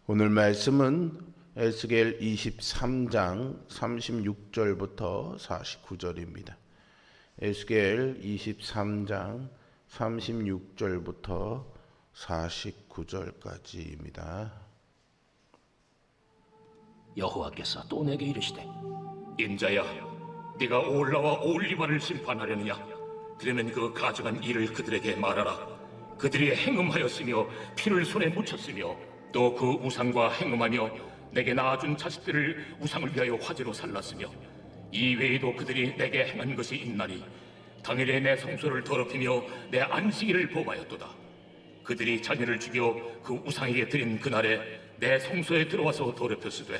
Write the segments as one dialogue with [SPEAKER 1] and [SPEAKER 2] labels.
[SPEAKER 1] 오늘 말씀은 에스겔 23장 36절부터 49절입니다. 에스겔 23장 36절부터 49절까지입니다.
[SPEAKER 2] 여호와께서 또 내게 이르시되,
[SPEAKER 3] 인자야, 네가 오홀라와 오홀리바를 심판하려느냐? 그러면 그 가져간 일을 그들에게 말하라. 그들이 행음하였으며 피를 손에 묻혔으며 또 그 우상과 행음하며 내게 낳아준 자식들을 우상을 위하여 화제로 살랐으며 이 외에도 그들이 내게 행한 것이 있나니 당일에 내 성소를 더럽히며 내 안식일을 범하였도다. 그들이 자녀를 죽여 그 우상에게 드린 그날에 내 성소에 들어와서 더럽혔으되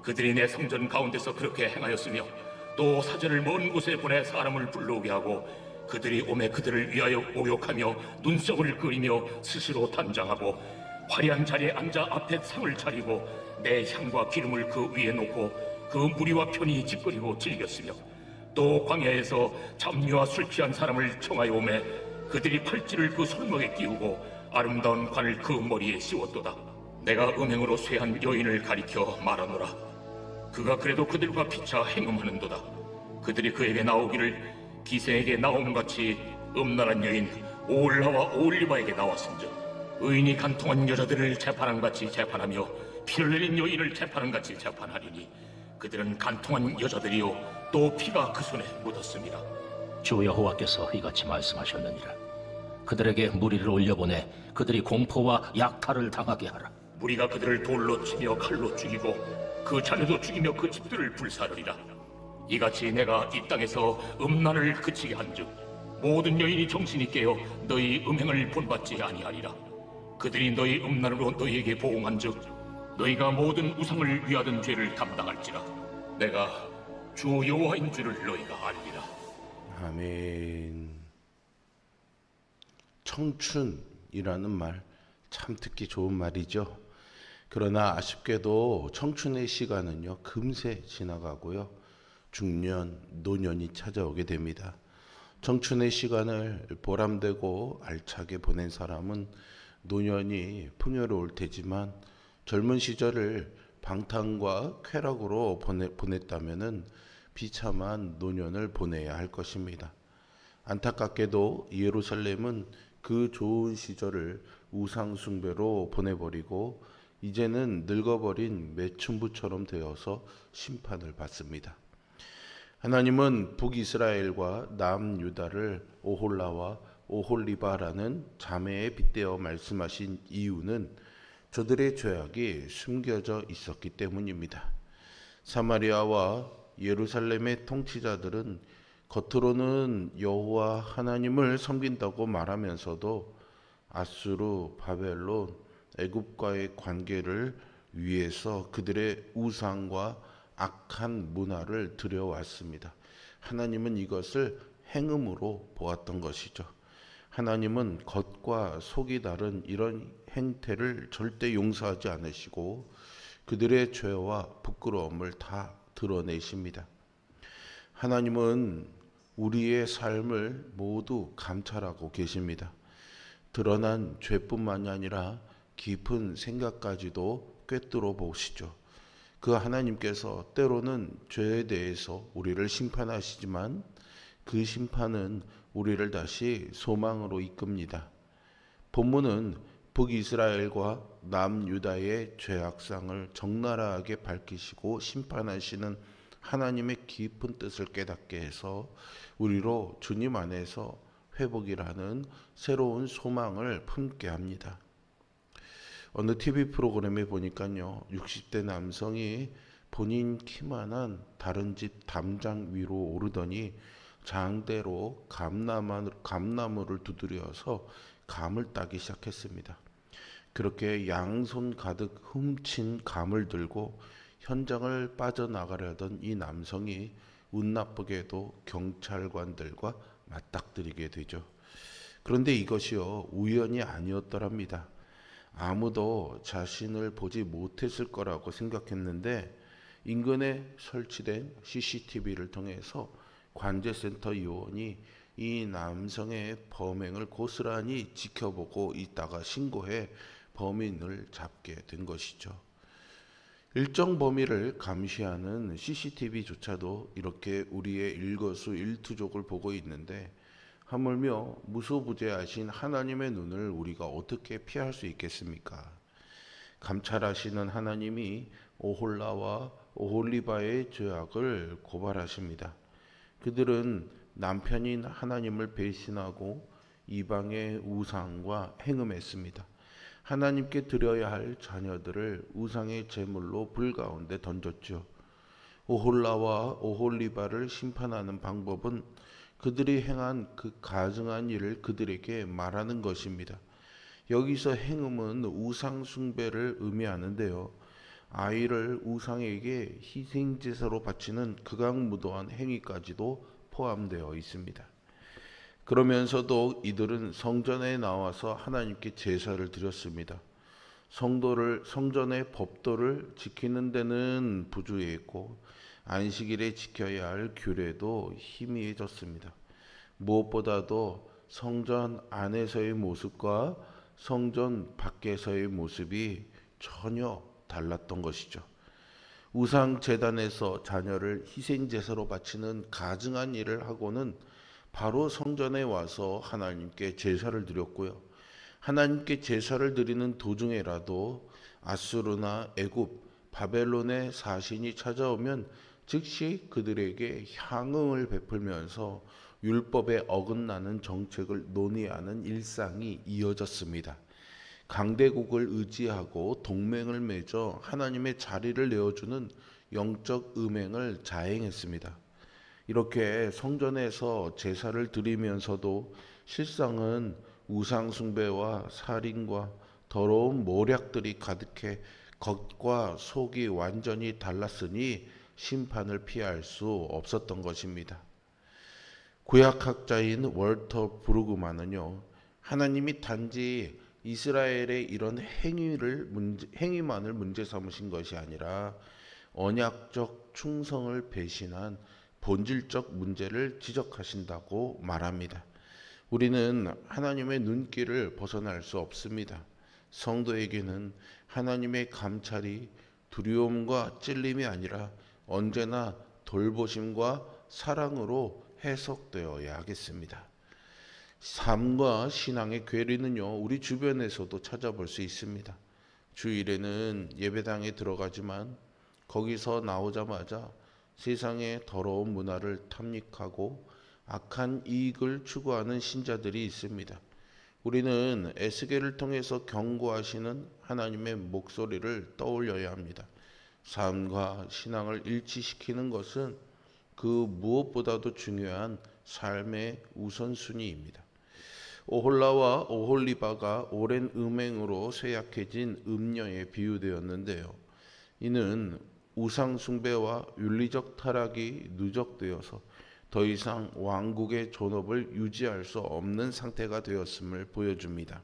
[SPEAKER 3] 그들이 내 성전 가운데서 그렇게 행하였으며 또 사절을 먼 곳에 보내 사람을 불러오게 하고 그들이 오매 그들을 위하여 모욕하며 눈썹을 그리며 스스로 단장하고 화려한 자리에 앉아 앞에 상을 차리고 내 향과 기름을 그 위에 놓고 그 무리와 편히 짓거리고 즐겼으며 또 광야에서 잡미와 술 취한 사람을 청하여 오매 그들이 팔찌를 그 손목에 끼우고 아름다운 관을 그 머리에 씌웠도다. 내가 음행으로 쇠한 여인을 가리켜 말하노라. 그가 그래도 그들과 피차 행음하는도다. 그들이 그에게 나오기를 기생에게 나옴같이 음란한 여인 오홀라와 오홀리바에게 나왔은즉 의인이 간통한 여자들을 재판함같이 재판하며 피를 내린 여인을 재판함같이 재판하리니 그들은 간통한 여자들이요 또 피가 그 손에 묻었습니다.
[SPEAKER 2] 주 여호와께서 이같이 말씀하셨느니라. 그들에게 무리를 올려보내 그들이 공포와 약탈을 당하게 하라.
[SPEAKER 3] 무리가 그들을 돌로 치며 칼로 죽이고 그 자녀도 죽이며 그 집들을 불사르리라. 이같이 내가 이 땅에서 음란을 그치게 한즉 모든 여인이 정신이 깨어 너희 음행을 본받지 아니하리라. 그들이 너희 음란으로 너희에게 보응한즉 너희가 모든 우상을 위하던 죄를 담당할지라. 내가 주 여호와인 줄을 너희가 알리라.
[SPEAKER 1] 아멘. 청춘이라는 말 참 듣기 좋은 말이죠. 그러나 아쉽게도 청춘의 시간은요 금세 지나가고요 중년, 노년이 찾아오게 됩니다. 청춘의 시간을 보람되고 알차게 보낸 사람은 노년이 풍요로울 테지만 젊은 시절을 방탕과 쾌락으로 보냈다면 비참한 노년을 보내야 할 것입니다. 안타깝게도 예루살렘은 그 좋은 시절을 우상숭배로 보내버리고 이제는 늙어버린 매춘부처럼 되어서 심판을 받습니다. 하나님은 북이스라엘과 남유다를 오홀라와 오홀리바라는 자매에 빗대어 말씀하신 이유는 저들의 죄악이 숨겨져 있었기 때문입니다. 사마리아와 예루살렘의 통치자들은 겉으로는 여호와 하나님을 섬긴다고 말하면서도 아수르, 바벨론, 애굽과의 관계를 위해서 그들의 우상과 악한 문화를 들여왔습니다. 하나님은 이것을 행음으로 보았던 것이죠. 하나님은 겉과 속이 다른 이런 행태를 절대 용서하지 않으시고 그들의 죄와 부끄러움을 다 드러내십니다. 하나님은 우리의 삶을 모두 감찰하고 계십니다. 드러난 죄뿐만이 아니라 깊은 생각까지도 꿰뚫어 보시죠. 그 하나님께서 때로는 죄에 대해서 우리를 심판하시지만 그 심판은 우리를 다시 소망으로 이끕니다. 본문은 북이스라엘과 남유다의 죄악상을 적나라하게 밝히시고 심판하시는 하나님의 깊은 뜻을 깨닫게 해서 우리로 주님 안에서 회복이라는 새로운 소망을 품게 합니다. 어느 TV 프로그램에 보니까요 60대 남성이 본인 키만한 다른 집 담장 위로 오르더니 장대로 감나무를 두드려서 감을 따기 시작했습니다. 그렇게 양손 가득 훔친 감을 들고 현장을 빠져나가려던 이 남성이 운 나쁘게도 경찰관들과 맞닥뜨리게 되죠. 그런데 이것이요 우연이 아니었더랍니다. 아무도 자신을 보지 못했을 거라고 생각했는데 인근에 설치된 CCTV를 통해서 관제센터 요원이 이 남성의 범행을 고스란히 지켜보고 있다가 신고해 범인을 잡게 된 것이죠. 일정 범위를 감시하는 CCTV조차도 이렇게 우리의 일거수일투족을 보고 있는데 하물며 무소부재하신 하나님의 눈을 우리가 어떻게 피할 수 있겠습니까? 감찰하시는 하나님이 오홀라와 오홀리바의 죄악을 고발하십니다. 그들은 남편인 하나님을 배신하고 이방의 우상과 행음했습니다. 하나님께 드려야 할 자녀들을 우상의 제물로 불 가운데 던졌죠. 오홀라와 오홀리바를 심판하는 방법은 그들이 행한 그 가증한 일을 그들에게 말하는 것입니다. 여기서 행음은 우상 숭배를 의미하는데요. 아이를 우상에게 희생제사로 바치는 극악무도한 행위까지도 포함되어 있습니다. 그러면서도 이들은 성전에 나와서 하나님께 제사를 드렸습니다. 성전의 법도를 지키는 데는 부주의했고 안식일에 지켜야 할 규례도 희미해졌습니다. 무엇보다도 성전 안에서의 모습과 성전 밖에서의 모습이 전혀 달랐던 것이죠. 우상 제단에서 자녀를 희생제사로 바치는 가증한 일을 하고는 바로 성전에 와서 하나님께 제사를 드렸고요. 하나님께 제사를 드리는 도중에라도 아수르나 애굽, 바벨론의 사신이 찾아오면 즉시 그들에게 향응을 베풀면서 율법에 어긋나는 정책을 논의하는 일상이 이어졌습니다. 강대국을 의지하고 동맹을 맺어 하나님의 자리를 내어주는 영적 음행을 자행했습니다. 이렇게 성전에서 제사를 드리면서도 실상은 우상 숭배와 살인과 더러운 모략들이 가득해 겉과 속이 완전히 달랐으니 심판을 피할 수 없었던 것입니다. 구약학자인 월터 브루그만은요, 하나님이 단지 이스라엘의 이런 행위만을 문제 삼으신 것이 아니라 언약적 충성을 배신한 본질적 문제를 지적하신다고 말합니다. 우리는 하나님의 눈길을 벗어날 수 없습니다. 성도에게는 하나님의 감찰이 두려움과 찔림이 아니라 언제나 돌보심과 사랑으로 해석되어야 하겠습니다. 삶과 신앙의 괴리는요, 우리 주변에서도 찾아볼 수 있습니다. 주일에는 예배당에 들어가지만 거기서 나오자마자 세상의 더러운 문화를 탐닉하고 악한 이익을 추구하는 신자들이 있습니다. 우리는 에스겔을 통해서 경고하시는 하나님의 목소리를 떠올려야 합니다. 삶과 신앙을 일치시키는 것은 그 무엇보다도 중요한 삶의 우선순위입니다. 오홀라와 오홀리바가 오랜 음행으로 쇠약해진 음녀에 비유되었는데요. 이는 우상 숭배와 윤리적 타락이 누적되어서 더 이상 왕국의 존업을 유지할 수 없는 상태가 되었음을 보여줍니다.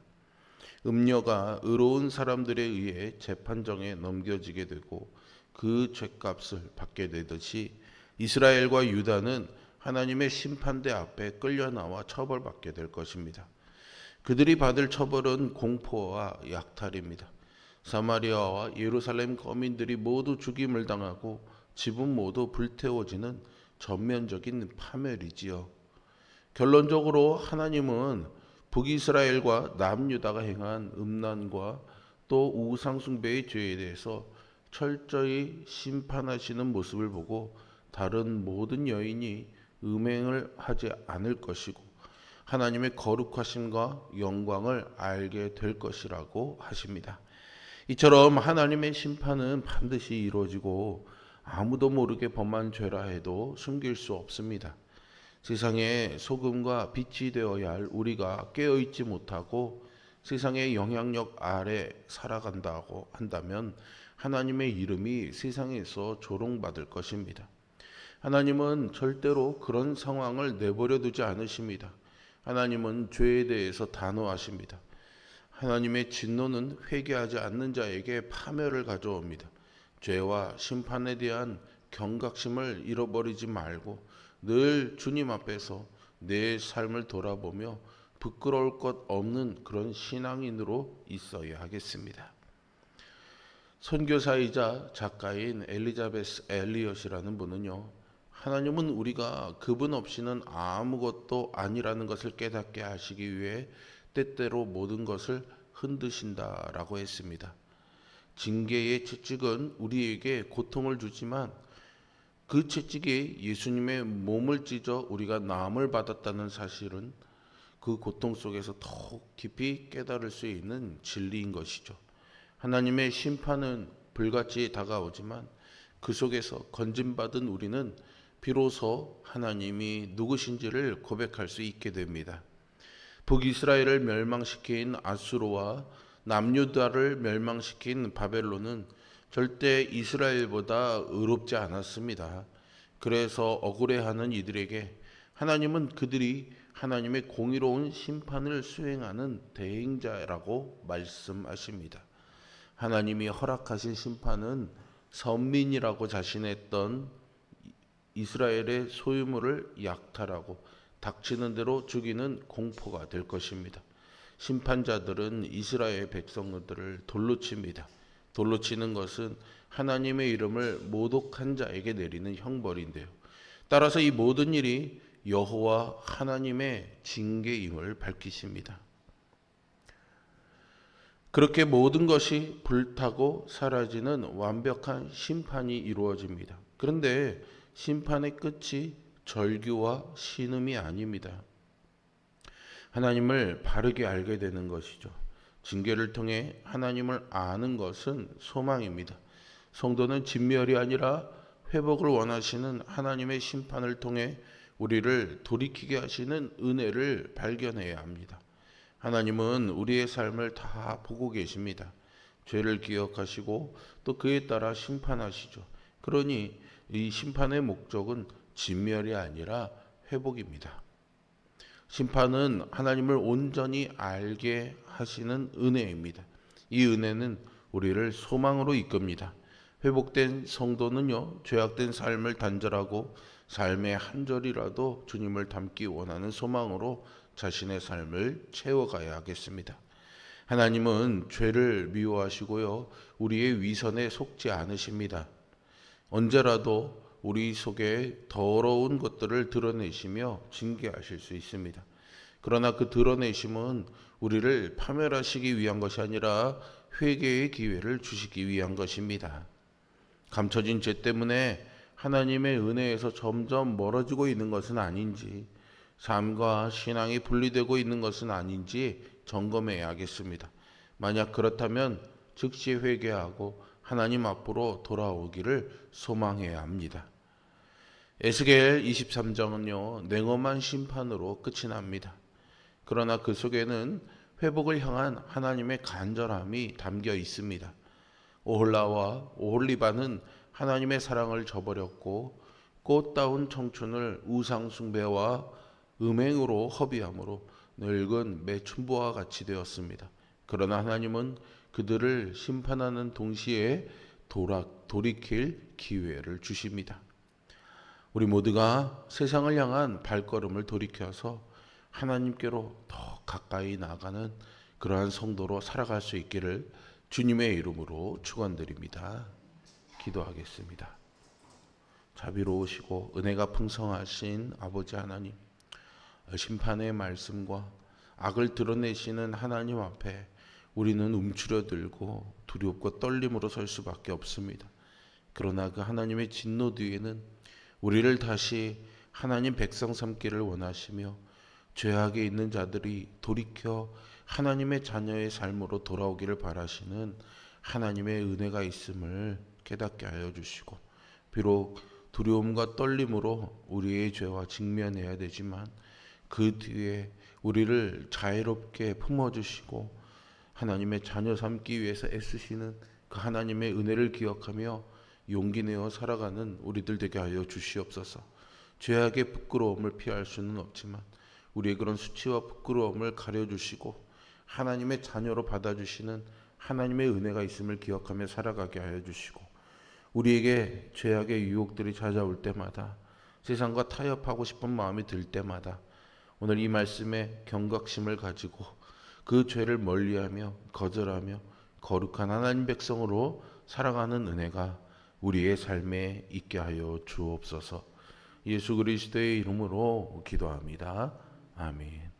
[SPEAKER 1] 음녀가 의로운 사람들에 의해 재판정에 넘겨지게 되고 그 죗값을 받게 되듯이 이스라엘과 유다는 하나님의 심판대 앞에 끌려나와 처벌받게 될 것입니다. 그들이 받을 처벌은 공포와 약탈입니다. 사마리아와 예루살렘 거민들이 모두 죽임을 당하고 집은 모두 불태워지는 전면적인 파멸이지요. 결론적으로 하나님은 북이스라엘과 남유다가 행한 음란과 또 우상숭배의 죄에 대해서 철저히 심판하시는 모습을 보고 다른 모든 여인이 음행을 하지 않을 것이고 하나님의 거룩하심과 영광을 알게 될 것이라고 하십니다. 이처럼 하나님의 심판은 반드시 이루어지고 아무도 모르게 범한 죄라 해도 숨길 수 없습니다. 세상에 소금과 빛이 되어야 할 우리가 깨어있지 못하고 세상의 영향력 아래 살아간다고 한다면 하나님의 이름이 세상에서 조롱받을 것입니다. 하나님은 절대로 그런 상황을 내버려 두지 않으십니다. 하나님은 죄에 대해서 단호하십니다. 하나님의 진노는 회개하지 않는 자에게 파멸을 가져옵니다. 죄와 심판에 대한 경각심을 잃어버리지 말고 늘 주님 앞에서 내 삶을 돌아보며 부끄러울 것 없는 그런 신앙인으로 있어야 하겠습니다. 선교사이자 작가인 엘리자베스 엘리엇이라는 분은요, 하나님은 우리가 그분 없이는 아무것도 아니라는 것을 깨닫게 하시기 위해 때때로 모든 것을 흔드신다라고 했습니다. 징계의 채찍은 우리에게 고통을 주지만 그 채찍에 예수님의 몸을 찢어 우리가 나음을 받았다는 사실은 그 고통 속에서 더욱 깊이 깨달을 수 있는 진리인 것이죠. 하나님의 심판은 불같이 다가오지만 그 속에서 건진받은 우리는 비로소 하나님이 누구신지를 고백할 수 있게 됩니다. 북이스라엘을 멸망시킨 아수르와 남유다를 멸망시킨 바벨론은 절대 이스라엘보다 의롭지 않았습니다. 그래서 억울해하는 이들에게 하나님은 그들이 하나님의 공의로운 심판을 수행하는 대행자라고 말씀하십니다. 하나님이 허락하신 심판은 선민이라고 자신했던 이스라엘의 소유물을 약탈하고 닥치는 대로 죽이는 공포가 될 것입니다. 심판자들은 이스라엘 백성들을 돌로 칩니다. 돌로 치는 것은 하나님의 이름을 모독한 자에게 내리는 형벌인데요. 따라서 이 모든 일이 여호와 하나님의 징계임을 밝히십니다. 그렇게 모든 것이 불타고 사라지는 완벽한 심판이 이루어집니다. 그런데 심판의 끝이 절규와 신음이 아닙니다. 하나님을 바르게 알게 되는 것이죠. 징계를 통해 하나님을 아는 것은 소망입니다. 성도는 진멸이 아니라 회복을 원하시는 하나님의 심판을 통해 우리를 돌이키게 하시는 은혜를 발견해야 합니다. 하나님은 우리의 삶을 다 보고 계십니다. 죄를 기억하시고 또 그에 따라 심판하시죠. 그러니 이 심판의 목적은 진멸이 아니라 회복입니다. 심판은 하나님을 온전히 알게 하시는 은혜입니다. 이 은혜는 우리를 소망으로 이끕니다. 회복된 성도는요, 죄악된 삶을 단절하고 삶의 한 절이라도 주님을 닮기 원하는 소망으로 자신의 삶을 채워가야 하겠습니다. 하나님은 죄를 미워하시고요, 우리의 위선에 속지 않으십니다. 언제라도 우리 속에 더러운 것들을 드러내시며 징계하실 수 있습니다. 그러나 그 드러내심은 우리를 파멸하시기 위한 것이 아니라 회개의 기회를 주시기 위한 것입니다. 감춰진 죄 때문에 하나님의 은혜에서 점점 멀어지고 있는 것은 아닌지, 삶과 신앙이 분리되고 있는 것은 아닌지 점검해야 하겠습니다. 만약 그렇다면 즉시 회개하고 하나님 앞으로 돌아오기를 소망해야 합니다. 에스겔 23장은요, 냉엄한 심판으로 끝이 납니다. 그러나 그 속에는 회복을 향한 하나님의 간절함이 담겨 있습니다. 오홀라와 오홀리바는 하나님의 사랑을 저버렸고 꽃다운 청춘을 우상 숭배와 음행으로 허비함으로 늙은 매춘부와 같이 되었습니다. 그러나 하나님은 그들을 심판하는 동시에 돌이킬 기회를 주십니다. 우리 모두가 세상을 향한 발걸음을 돌이켜서 하나님께로 더 가까이 나가는 그러한 성도로 살아갈 수 있기를 주님의 이름으로 축원드립니다. 기도하겠습니다. 자비로우시고 은혜가 풍성하신 아버지 하나님, 심판의 말씀과 악을 드러내시는 하나님 앞에 우리는 움츠려들고 두렵고 떨림으로 설 수밖에 없습니다. 그러나 그 하나님의 진노 뒤에는 우리를 다시 하나님 백성 삼기를 원하시며 죄악에 있는 자들이 돌이켜 하나님의 자녀의 삶으로 돌아오기를 바라시는 하나님의 은혜가 있음을 깨닫게 하여 주시고, 비록 두려움과 떨림으로 우리의 죄와 직면해야 되지만 그 뒤에 우리를 자유롭게 품어주시고 하나님의 자녀 삼기 위해서 애쓰시는 그 하나님의 은혜를 기억하며 용기 내어 살아가는 우리들 되게 하여 주시옵소서. 죄악의 부끄러움을 피할 수는 없지만 우리의 그런 수치와 부끄러움을 가려주시고 하나님의 자녀로 받아주시는 하나님의 은혜가 있음을 기억하며 살아가게 하여 주시고, 우리에게 죄악의 유혹들이 찾아올 때마다, 세상과 타협하고 싶은 마음이 들 때마다 오늘 이 말씀에 경각심을 가지고 그 죄를 멀리하며 거절하며 거룩한 하나님 백성으로 살아가는 은혜가 우리의 삶에 있게 하여 주옵소서. 예수 그리스도의 이름으로 기도합니다. 아멘.